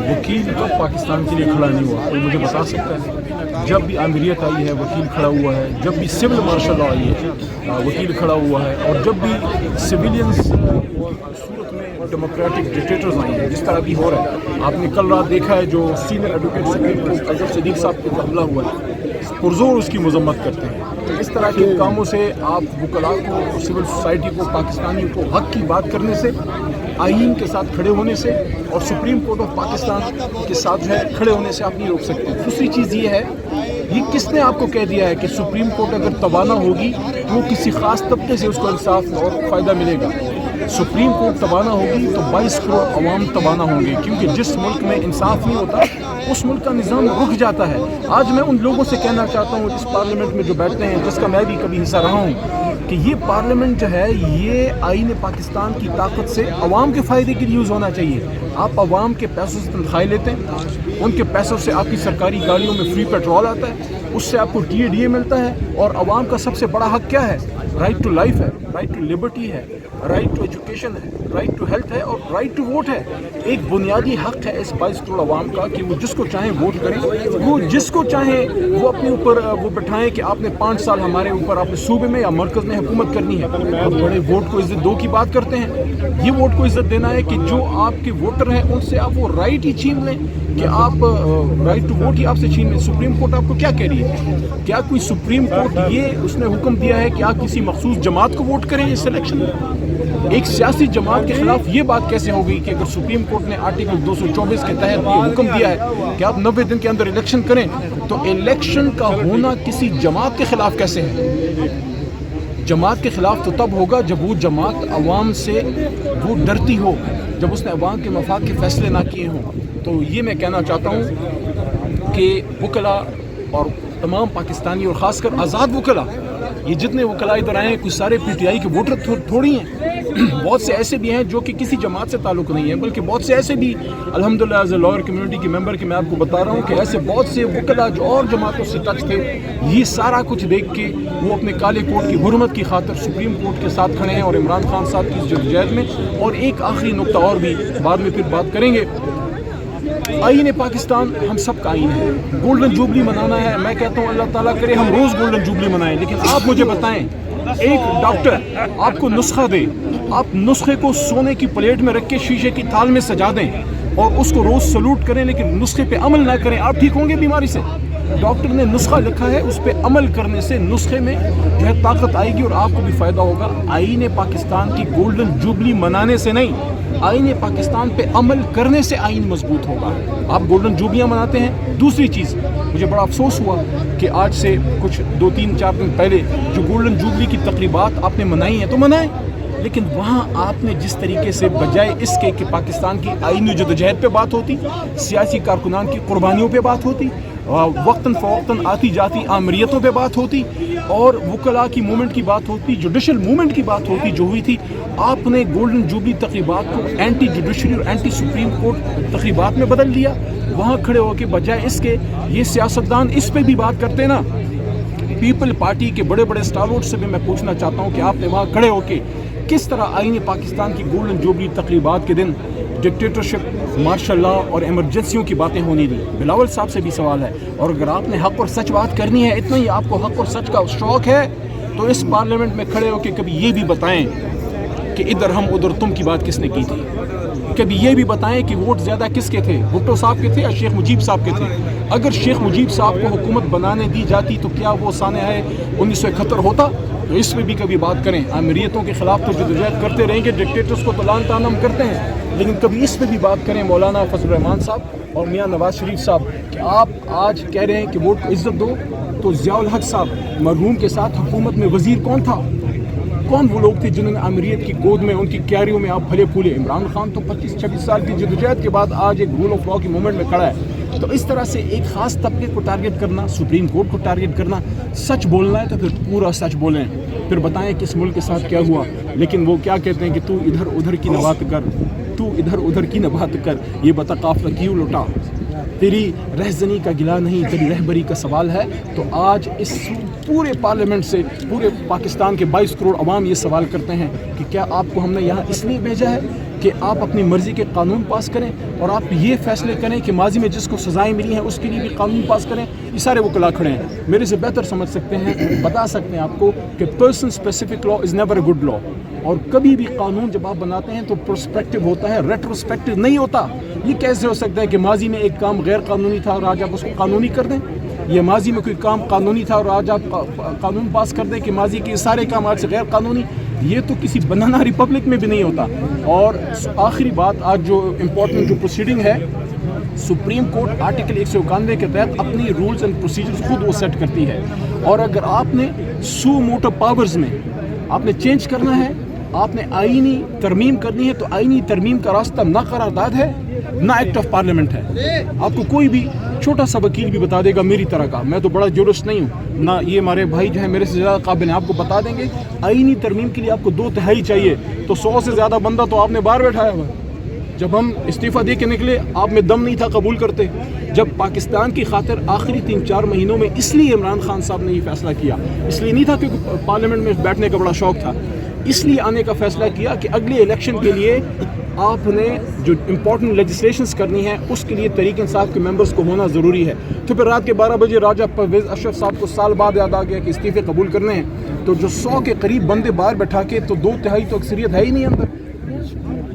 वकील कब पाकिस्तान के लिए खड़ा नहीं हुआ, कोई मुझे बता सकता है? जब भी आमिरियत आई है वकील खड़ा हुआ है, जब भी सिविल मार्शल लॉ आई है वकील खड़ा हुआ है, और जब भी सिविलियंस सूरत में डेमोक्रेटिक डिक्टेटर्स आए हैं जिस तरह भी हो रहा है। आपने कल रात देखा है जो senior advocate supreme court Azhar Siddiqui साहब को हमला हुआ है, पुरजोर उसकी मजम्मत करते हैं। तो इस तरह के कामों से आप वकला को, सिविल सोसाइटी को, पाकिस्तानियों को हक की बात करने से, आईन के साथ खड़े होने से और सुप्रीम कोर्ट ऑफ पाकिस्तान के साथ जो है खड़े होने से आप नहीं रोक सकते। दूसरी चीज़ ये है, ये किसने आपको कह दिया है कि सुप्रीम कोर्ट अगर तबाना होगी तो वो किसी ख़ास तबके से उसको इंसाफ और फ़ायदा मिलेगा? सुप्रीम कोर्ट तबाना होगी तो 22 करोड़ अवाम तबाना होंगे, क्योंकि जिस मुल्क में इंसाफ नहीं होता उस मुल्क का निज़ाम रुक जाता है। आज मैं उन लोगों से कहना चाहता हूँ इस पार्लियामेंट में जो बैठते हैं, जिसका मैं भी कभी हिस्सा रहा हूँ, कि ये पार्लियामेंट जो है ये आईन पाकिस्तान की ताकत से अवाम के फ़ायदे के लिए यूज़ होना चाहिए। आप अवाम के पैसों से तनख्वाहें लेते हैं, उनके पैसों से आपकी सरकारी गाड़ियों में फ्री पेट्रोल आता है, उससे आपको DA मिलता है, और अवाम का सबसे बड़ा हक क्या है? राइट टू लाइफ है, राइट टू लिबर्टी है, राइट टू एजुकेशन है, राइट टू हेल्थ है और राइट टू वोट है। एक बुनियादी हक है इस 22 करोड़ अवाम का कि वो जिसको चाहें वोट करें, वो जिसको चाहें वो अपने ऊपर वो बिठाएं कि आपने 5 साल हमारे ऊपर, आपने सूबे में या मरकज़ में हुकूमत करनी है। अब बड़े वोट को इज्जत दो की बात करते हैं। ये वोट को इज्जत देना है कि जो आपके वोटर हैं उनसे आप वो राइट ही छीन लें, कि आप राइट टू वोट ही आपसे छीन लें। सुप्रीम कोर्ट आपको क्या कह रही है? क्या कोई सुप्रीम कोर्ट ये उसने हुक्म दिया है कि आप किसी मखसूस जमात को वोट करें इस इलेक्शन में? एक सियासी जमात के खिलाफ ये बात कैसे हो गई कि अगर सुप्रीम कोर्ट ने आर्टिकल 224 के तहत ये हुक्म दिया है कि आप 90 दिन के अंदर इलेक्शन करें, तो इलेक्शन का होना किसी जमात के खिलाफ कैसे है? जमात के खिलाफ तो तब होगा जब वो जमात अवाम से वो डरती हो, जब उसने अवाम के मफाद के फैसले ना किए हों। तो ये मैं कहना चाहता हूँ कि वकला और तमाम पाकिस्तानी और ख़ासकर आज़ाद वकला, ये जितने वकला इधर आए हैं, कुछ सारे PTI के वोटर थोड़ी हैं। बहुत से ऐसे भी हैं जो कि किसी जमात से ताल्लुक़ नहीं है, बल्कि बहुत से ऐसे भी अल्हम्दुलिल्लाह एज ए लॉयर कम्युनिटी के मेंबर के मैं आपको बता रहा हूँ कि ऐसे बहुत से वकला जो और जमातों से टच थे, ये सारा कुछ देख के वो अपने काले कोट की हुर्मत की खातिर सुप्रीम कोर्ट के साथ खड़े हैं और इमरान खान साहब की जदोजहद में। और एक आखिरी नुक्ता और भी बाद में फिर बात करेंगे। आईन पाकिस्तान हम सब का आईन है, गोल्डन जुबली मनाना है। मैं कहता हूँ अल्लाह ताला करे हम रोज़ गोल्डन जुबली मनाएं, लेकिन आप मुझे बताएं, एक डॉक्टर आपको नुस्खा दे, आप नुस्खे को सोने की प्लेट में रख के शीशे की थाल में सजा दें और उसको रोज़ सलूट करें, लेकिन नुस्खे पे अमल ना करें, आप ठीक होंगे बीमारी से? डॉक्टर ने नुस्खा लिखा है, उस पर अमल करने से नुस्खे में जो है ताकत आएगी और आपको भी फ़ायदा होगा। आईन पाकिस्तान की गोल्डन जुबली मनाने से नहीं, आईन पाकिस्तान पे अमल करने से आईन मजबूत होगा। आप गोल्डन जुबलियाँ मनाते हैं। दूसरी चीज़, मुझे बड़ा अफसोस हुआ कि आज से कुछ 2-3-4 दिन पहले जो गोल्डन जुबली की तकरीबात आपने मनाई हैं तो मनाएं, लेकिन वहाँ आपने जिस तरीके से बजाय इसके कि पाकिस्तान की आईनी जदोजहद पे बात होती, सियासी कारकुनान की कुर्बानियों पे बात होती, वक्तन फ़वक्तन आती जाती आमरीतों पे बात होती और वकला की मूवमेंट की बात होती, जुडिशल मूवमेंट की बात होती जो हुई थी, आपने गोल्डन जुबली तकरीबात को एंटी जुडिशरी और एंटी सुप्रीम कोर्ट तकरीबात में बदल दिया। वहाँ खड़े होकर बजाय इसके ये सियासतदान इस पे भी बात करते ना। पीपल पार्टी के बड़े बड़े स्टारवोट से भी मैं पूछना चाहता हूँ कि आपने वहाँ खड़े होकर किस तरह आईन पाकिस्तान की गोल्डन जुबली तकरीबात के दिन डिक्टेटरशिप, मार्शल लॉ और एमरजेंसियों की बातें होनी दी? बिलावल साहब से भी सवाल है। और अगर आपने हक और सच बात करनी है, इतना ही आपको हक और सच का शौक़ है, तो इस पार्लियामेंट में खड़े होकर कभी ये भी बताएं कि इधर हम उधर तुम की बात किसने की थी। कभी ये भी बताएं कि वोट ज़्यादा किसके थे, भुट्टो साहब के थे या शेख मुजीब साहब के थे। अगर शेख मुजीब साहब को हुकूमत बनाने दी जाती तो क्या वो साने 1971 होता? तो इस पर भी कभी बात करें। आमिरियतों के ख़िलाफ़ तो जदोजहद करते रहेंगे, डिक्टेटर्स को तो लान तान हम करते हैं, लेकिन कभी इस पर भी बात करें मौलाना फजल रहमान साहब और मियाँ नवाज शरीफ साहब कि आप आज कह रहे हैं कि वोट को इज़्ज़त दो, तो ज़ियाउल हक साहब मरहूम के साथ हुकूमत में वज़ीर कौन था? कौन वो लोग थे जिन्होंने आमिरियत की गोद में, उनकी क्यारियों में आप फले फूले? इमरान खान तो 25-26 साल की जदोजहद के बाद आज एक रूल ऑफ लॉ की मूवमेंट में खड़ा है। तो इस तरह से एक ख़ास तबके को टारगेट करना, सुप्रीम कोर्ट को टारगेट करना, सच बोलना है तो फिर पूरा सच बोलें, फिर बताएं कि इस मुल्क के साथ क्या हुआ। लेकिन वो क्या कहते हैं कि तू इधर उधर की नबात कर, तू इधर उधर की नबात कर, ये बता काफ़िला क्यों लुटा, तेरी रहजनी का गिला नहीं, तेरी रहबरी का सवाल है। तो आज इस पूरे पार्लियामेंट से, पूरे पाकिस्तान के 22 करोड़ अवाम ये सवाल करते हैं कि क्या आपको हमने यहाँ इसलिए भेजा है कि आप अपनी मर्ज़ी के कानून पास करें और आप ये फैसले करें कि माजी में जिसको सज़ाएं मिली हैं उसके लिए भी कानून पास करें। ये सारे वकला खड़े हैं, मेरे से बेहतर समझ सकते हैं, बता सकते हैं आपको कि person specific law is never a good law. और कभी भी कानून जब आप बनाते हैं तो प्रोस्पेक्टिव होता है, रेट्रोस्पेक्टिव नहीं होता। ये कैसे हो सकता है कि माजी में एक काम गैर कानूनी था और आज आप उसको कानूनी कर दें? ये माजी में कोई काम कानूनी था और आज आप कानून पास कर दें कि माजी के सारे काम आज से गैर कानूनी? ये तो किसी बनाना रिपब्लिक में भी नहीं होता। और आखिरी बात, आज जो इम्पोर्टेंट जो प्रोसीडिंग है, सुप्रीम कोर्ट आर्टिकल 191 के तहत अपनी रूल्स एंड प्रोसीजर्स खुद वो सेट करती है। और अगर आपने सू मोटो पावर्स में आपने चेंज करना है, आपने आईनी तरमीम करनी है, तो आईनी तरमीम का रास्ता ना करारदाद है ना एक्ट ऑफ पार्लियामेंट है। आपको कोई भी छोटा सा वकील भी बता देगा मेरी तरह का, मैं तो बड़ा जुरिस्ट नहीं हूँ ना, ये हमारे भाई जो है मेरे से ज़्यादा काबिल हैं, आपको बता देंगे आईनी तरमीम के लिए आपको 2/3 चाहिए। तो 100 से ज़्यादा बंदा तो आपने बाहर बैठाया हुआ। जब हम इस्तीफ़ा दे के निकले आप में दम नहीं था कबूल करते। जब पाकिस्तान की खातिर आखिरी 3-4 महीनों में इसलिए इमरान खान साहब ने ये फैसला किया, इसलिए नहीं था क्योंकि पार्लियामेंट में बैठने का बड़ा शौक़ था, इसलिए आने का फैसला किया कि अगले इलेक्शन के लिए आपने जो इम्पोर्टेंट लेजिस्लेशंस करनी है उसके लिए तहरीक इंसाफ के मेंबर्स को होना ज़रूरी है। तो फिर रात के 12 बजे राजा परवेज़ अशरफ साहब को साल बाद याद आ गया कि इस्तीफ़े कबूल करने हैं, तो जो 100 के करीब बंदे बाहर बैठा के, तो 2/3 तो अक्सरियत है ही नहीं अंदर।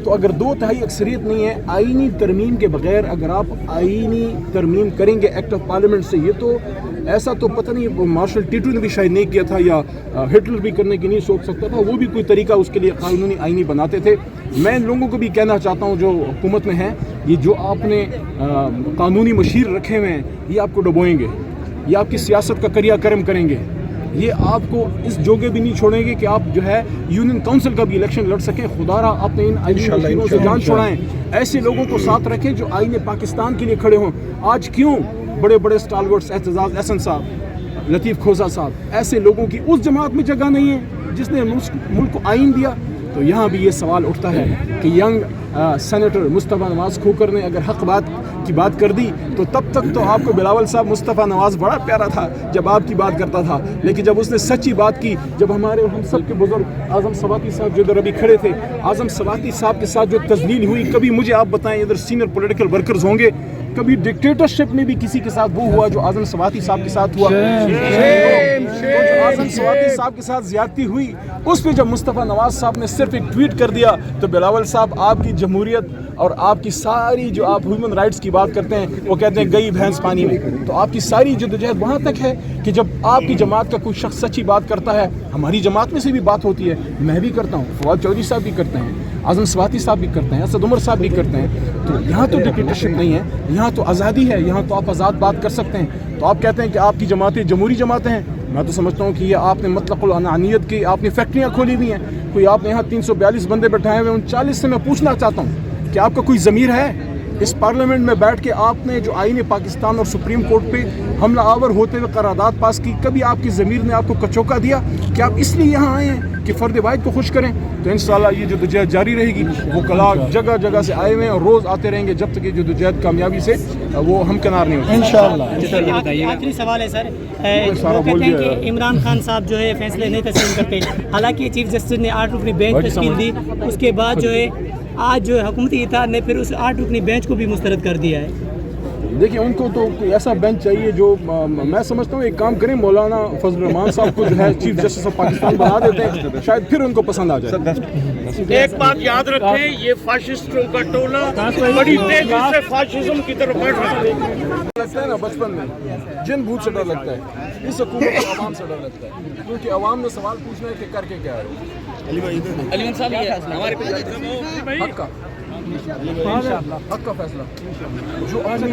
तो अगर 2/3 अक्सरियत नहीं है, आईनी तरमीम के बगैर अगर आप आईनी तरमीम करेंगे एक्ट ऑफ पार्लियामेंट से, ये तो ऐसा तो पता नहीं मार्शल टीटू ने भी शायद नहीं किया था या हिटलर भी करने की नहीं सोच सकता था, वो भी कोई तरीका उसके लिए कानूनी आईनी बनाते थे। मैं इन लोगों को भी कहना चाहता हूँ जो हुकूमत में हैं, ये जो आपने कानूनी मशीर रखे हुए हैं, ये आपको डुबोएंगे, ये आपकी सियासत का क्रियाक्रम करेंगे, ये आपको इस जोगे भी नहीं छोड़ेंगे कि आप जो है यूनियन काउंसिल का भी इलेक्शन लड़ सकें। खुदारा आपने इन आईनी मशीरों से जान छुड़ाएं, ऐसे लोगों को साथ रखें जो आईने पाकिस्तान के लिए खड़े हों। आज क्यों बड़े बड़े स्टालवर्ड्स एहतजाज एहसन साहब, लतीफ़ खोजा साहब, ऐसे लोगों की उस जमात में जगह नहीं है जिसने मुल्क को आइन दिया? तो यहाँ भी ये सवाल उठता है कि यंग सेनेटर मुस्तफ़ा नवाज़ खोकर ने अगर हक़ बात की बात कर दी, तो तब तक तो आपको बिलावल साहब मुस्तफ़ा नवाज़ बड़ा प्यारा था जब आपकी बात करता था, लेकिन जब उसने सच्ची बात की, जब हमारे और हम सब के बुजुर्ग आज़म सवाती साहब जो इधर अभी खड़े थे, आज़म सवाती साहब के साथ जो तज़लील हुई, कभी मुझे आप बताएं इधर सीनियर पॉलिटिकल वर्कर्स होंगे, कभी डिक्टेटरशिप में भी किसी के साथ वो हुआ जो आज़म सवाती साहब के साथ हुआ? आज़म सवाती साहब के साथ ज़्यादती हुई, उस पर जब मुस्तफ़ा नवाज़ साहब ने सिर्फ एक ट्वीट कर दिया, तो बिलावल साहब आपकी जमहूरियत और आपकी सारी जो आप ह्यूमन राइट्स की बात करते हैं, वो कहते हैं गई भैंस पानी में। तो आपकी सारी जद्दोजहद वहाँ तक है कि जब आपकी जमात का कोई शख्स सच्ची बात करता है, हमारी जमात में से भी बात होती है, मैं भी करता हूँ, फवाद चौधरी साहब भी करते हैं, आज़म सवाती साहब भी करते हैं, असद उमर साहब भी करते हैं, तो यहाँ तो डिक्टेटरशिप नहीं है, यहाँ तो आज़ादी है, यहाँ तो आप आज़ाद बात कर सकते हैं। तो आप कहते हैं कि आपकी जमातें जमहूरी जमातें हैं, मैं तो समझता हूँ कि ये आपने मतलकुल अनानियत की आपने फैक्ट्रियाँ खोली हुई हैं। कोई आपने यहाँ 342 बंदे बैठाए हुए, उन 40 से मैं पूछना चाहता हूँ कि आपका कोई ज़मीर है? इस पार्लियामेंट में बैठ के आपने जो आईन पाकिस्तान और सुप्रीम कोर्ट पे हमला आवर होते हुए करारदाद पास की, कभी आपकी ज़मीर ने आपको कचौका दिया कि आप इसलिए यहाँ आए हैं कि फ़र्द वाहिद को खुश करें? तो इंशाल्लाह ये जद्दोजहद जारी रहेगी। वो कला जगह जगह से आए हुए हैं और रोज़ आते रहेंगे जब तक ये जद्दोजहद कामयाबी से वो हमकिनार नहीं होते इंशाल्लाह। आखिरी सवाल है सर, वो कहते हैं कि इमरान खान साहब जो है फैसले नहीं तस्लीम करते, हालांकि चीफ जस्टिस ने 8 रुकनी बेंच तश्कील दी, उसके बाद जो है आज जो है हुकूमती इत्तेहाद ने फिर उस 8 रुकनी बेंच को भी मुस्तरद कर दिया है। देखिए उनको तो कोई ऐसा बेंच चाहिए जो मैं समझता हूँ एक काम करें, मौलाना फजल रहमान साहब को जो है चीफ जस्टिस ऑफ पाकिस्तान बना देते हैं, शायद फिर उनको पसंद आ जाए। एक बात याद रखें, ये फाशिस्टों का टोला बड़ी तेजी से फाशिज्म की तरफ बढ़ रहा है। लगता है ना बचपन में जिन भूत से डर लगता है, इस हुकूमत को अवाम से डर लगता है, क्योंकि अवाम ने सवाल पूछना है कि करके क्या है। हक का फैसला जो अपनी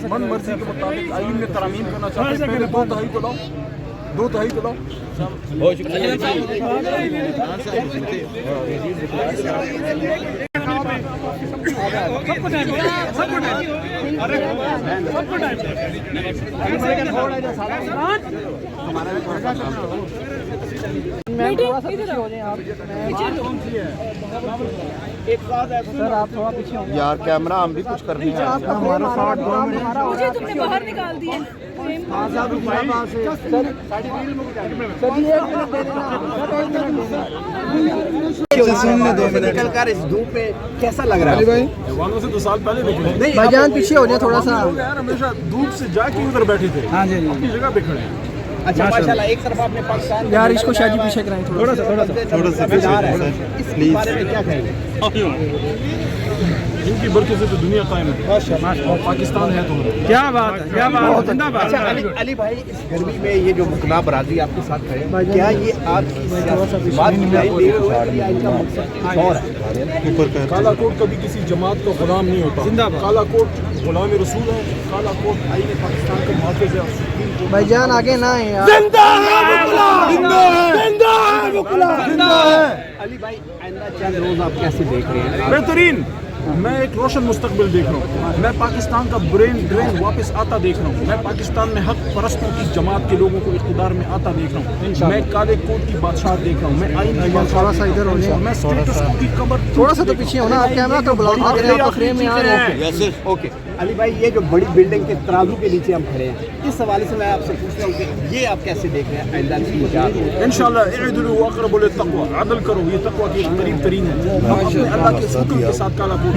मन मर्जी के मुताबिक आईन में तरमीम करना चाहते हैं, पहले 2/3 तो लाओ, 2/3 तो लाओ। सबको मैम थोड़ा सा पीछे हो जाएं आप। सर आप थोड़ा पीछे हो यार कैमरा हम भी कुछ करने हैं। हमारा 60 मिनट मुझे तुमने बाहर निकाल दिया। सुनने 2 मिनट निकल कर इस धूप में कैसा लग रहा है भाई? जवानों से 2 साल पहले निकले भाईजान पीछे हो जाए थोड़ा सा। यार हमेशा धूप से जाके उधर बैठे थे। हाँ जी अपनी जगह पे खड़े हैं। अच्छा माशाल्लाह एक तरफ आपने पाकिस्तान यार इसको शायद ही पीछे कराएं थोड़ा सा इस बारे में क्या कहेंगे? इनकी बरकत से तो दुनिया कायम है और पाकिस्तान है तो क्या बात है, क्या बात है, जिंदाबाद। अच्छा अली भाई इस गर्मी में ये जो मुकला बरादरी आपके साथ खड़े हैं, क्या ये आपकी बात काला कोट कभी किसी जमात का गुलाम नहीं होता। काला कोट गुलाम रसूल है। काला कोट आईन पाकिस्तान का मुहाफिज है। भाईजान आगे ना है यार। अली भाई आइंदा चंद रोज आप कैसे देख रहे हैं? बेहतरीन। मैं एक रोशन मुस्तकबिल देख रहा हूँ। मैं पाकिस्तान का ब्रेन ड्रेन वापस आता देख रहा हूँ। मैं पाकिस्तान में हक परस्तों की जमात के लोगों को इक़्तिदार में आता देख रहा हूँ। मैं काले कोट की बादशाह देख रहा हूँ। मैं आईन की थोड़ा सा इधर हो जाए। मैं स्टेटस की कमर थोड़ा सा तो पीछे होना। आप कैमरा तो ब्लॉक कर रहे हैं, आप फ्रेम में आ रहे हैं। ओके अली भाई ये जो बड़ी बिल्डिंग के तराजू के नीचे हम खड़े हैं, इस हवाले से मैं आपसे पूछता हूँ कि ये आप कैसे देख रहे हैं? आइंदा की इंशाअल्लाह इअदिलू वअक़रबु लित्तक़वा, अदल करो, ये तकवा के करीब तरीन है। हम अपने अल्लाह के हुक्म के साथ काला कोट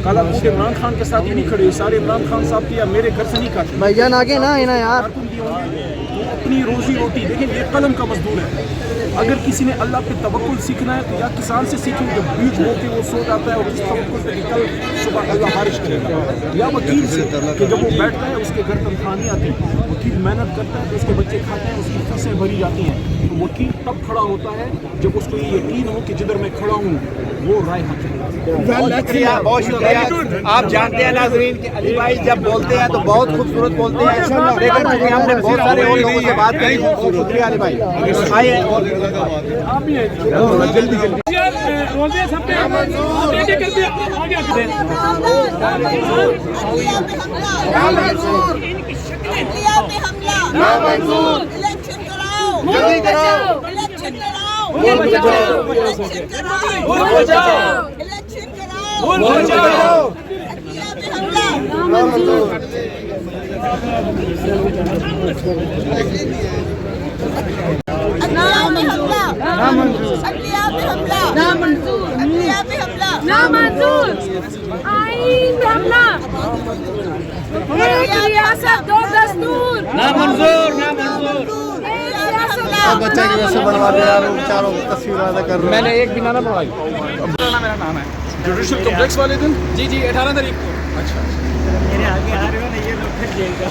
काला कोट इमरान खान के साथ ही नहीं खड़े। सारे इमरान खान साहब की या मेरे घर से नहीं काटे। भाईजान आगे ना है ना यार। अपनी रोजी रोटी देखें, ये कलम का मजदूर है। अगर किसी ने अल्लाह पे तवक्कुल सीखना है तो या किसान से सीखें जब बीज बो के वो सो जाता है और उस तवक्कुल पे कल सुबह अल्लाह बारिश करेगा, या वकील से कि जब वो बैठता है उसके घर तनख्वाह नहीं आती, वकील मेहनत करता है तो उसके बच्चे खाते हैं, उसकी फीसें भरी जाती हैं। तो वकील तब खड़ा होता है जब उसको ये यकीन हो कि जिधर मैं खड़ा हूँ वो राय हक है। बहुत शुक्रिया। आप जानते हैं नाज़रीन कि अली भाई जब बोलते हैं तो बहुत खूबसूरत बोलते हैं, लेकिन चूंकि हमने बहुत सारे और लोगों से बात करी। शुक्रिया अली भाई। आइए जल्दी नामंजूर आईन पे हमला, एक रियासत दो दस्तूर, नामंजूर बच्चे की वजह से बनवा दिया यार, चारों तस्वीर अदा कर रहे हैं। मैंने एक भी ना पढ़ाई। मेरा नाम है जुडिशल कॉम्प्लेक्स वाले दिन। जी 18 तारीख को। अच्छा मेरे आगे आ रहे हो ना, ये लोग फिर जाएगा।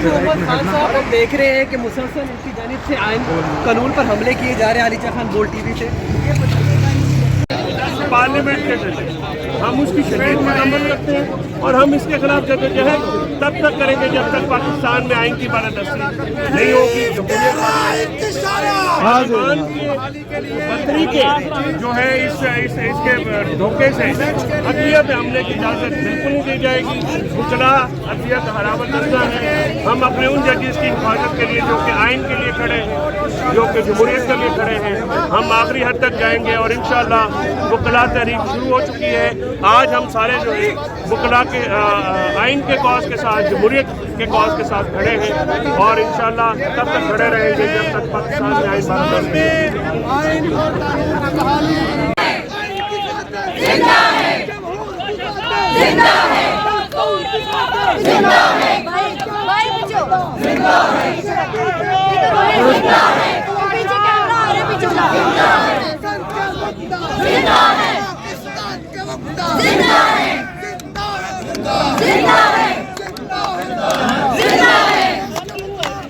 मोहम्मद खान साहब हम देख रहे हैं कि मुसलसल इनकी जानिब से आइन कानून पर हमले किए जा रहे हैं। अलीचा खान गोल्ड टीवी से पार्लियामेंट के जरिए हम उसकी शरीयत में अमल करते हैं और हम इसके खिलाफ जद्दोजहद तब तक करेंगे जब तक पाकिस्तान में आइन की बालादस्ती नहीं होगी। तरीके जो है इसके धोखे से अदलिया पे हमले की इजाज़त बिल्कुल नहीं दी जाएगी। कुचला अदलिया का हरावत करना है। हम अपने उन जजेस की हिफाजत के लिए जो कि आइन के लिए खड़े हैं, जो कि जमहूरियत के लिए खड़े हैं, हम आखिरी हद तक जाएंगे और इंशाअल्लाह वकला तहरीक शुरू हो चुकी है। आज हम सारे जो है वकला के आइन के कॉज के साथ, जमहूरियत के कॉज के साथ खड़े हैं और इंशाअल्लाह तब तक खड़े रहेंगे जब तक पाकिस्तान में आइन बालादस्ती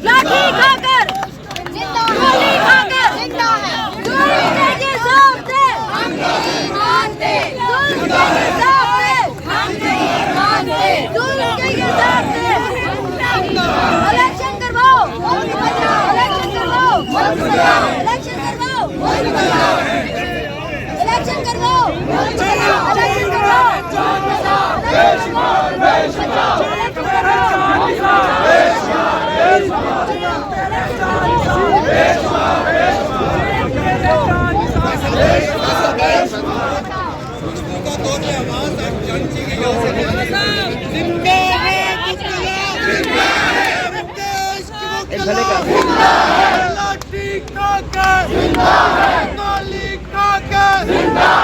लाठी खाकर गोली खाकर जुल्म के सामने हम नहीं मानते, जुल्म के सामने हम नहीं मानते, जुल्म के सामने। इलेक्शन करवाओ, इलेक्शन करवाओ, इलेक्शन करवाओ, इलेक्शन करवाओ, इलेक्शन करवाओ। जिंदा